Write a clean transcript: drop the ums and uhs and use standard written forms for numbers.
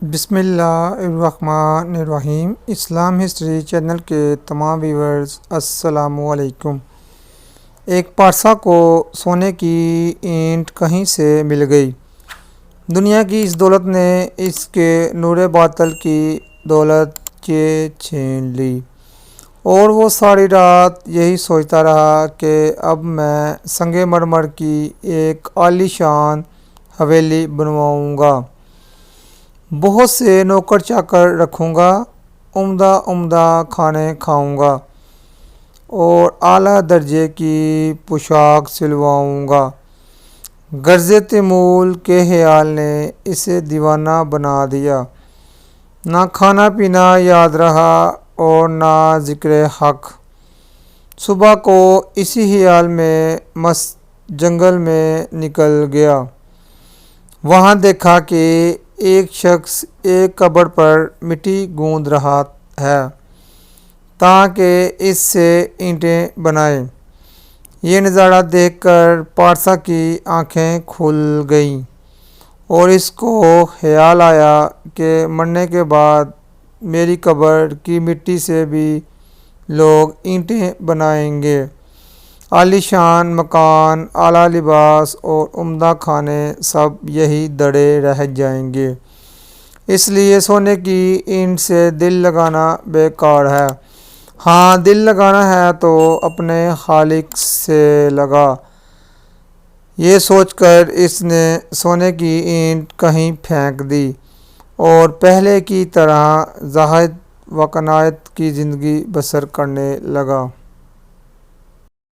بسم اللہ الرحمن الرحیم۔ اسلام ہسٹری چینل کے تمام ویورز السلام علیکم۔ ایک پارسا کو سونے کی اینٹ کہیں سے مل گئی۔ دنیا کی اس دولت نے اس کے نور باطل کی دولت چھین لی، اور وہ ساری رات یہی سوچتا رہا کہ اب میں سنگ مرمر کی ایک عالی شان حویلی بنواؤں گا، بہت سے نوکر چاکر رکھوں گا، عمدہ کھانے کھاؤں گا اور اعلیٰ درجے کی پوشاک سلواؤں گا۔ غرض تیمول کے خیال نے اسے دیوانہ بنا دیا۔ نہ کھانا پینا یاد رہا اور نہ ذکر حق۔ صبح کو اسی خیال میں مست جنگل میں نکل گیا۔ وہاں دیکھا کہ ایک شخص ایک قبر پر مٹی گوندھ رہا ہے تاکہ اس سے اینٹیں بنائے۔ یہ نظارہ دیکھ کر پارسا کی آنکھیں کھل گئیں اور اس کو خیال آیا کہ مرنے کے بعد میری قبر کی مٹی سے بھی لوگ اینٹیں بنائیں گے، عالی شان مکان، اعلیٰ لباس اور عمدہ کھانے سب یہی دڑے رہ جائیں گے۔ اس لیے سونے کی اینٹ سے دل لگانا بیکار ہے۔ ہاں، دل لگانا ہے تو اپنے خالق سے لگا۔ یہ سوچ کر اس نے سونے کی اینٹ کہیں پھینک دی اور پہلے کی طرح زاہد و قناعت کی زندگی بسر کرنے لگا۔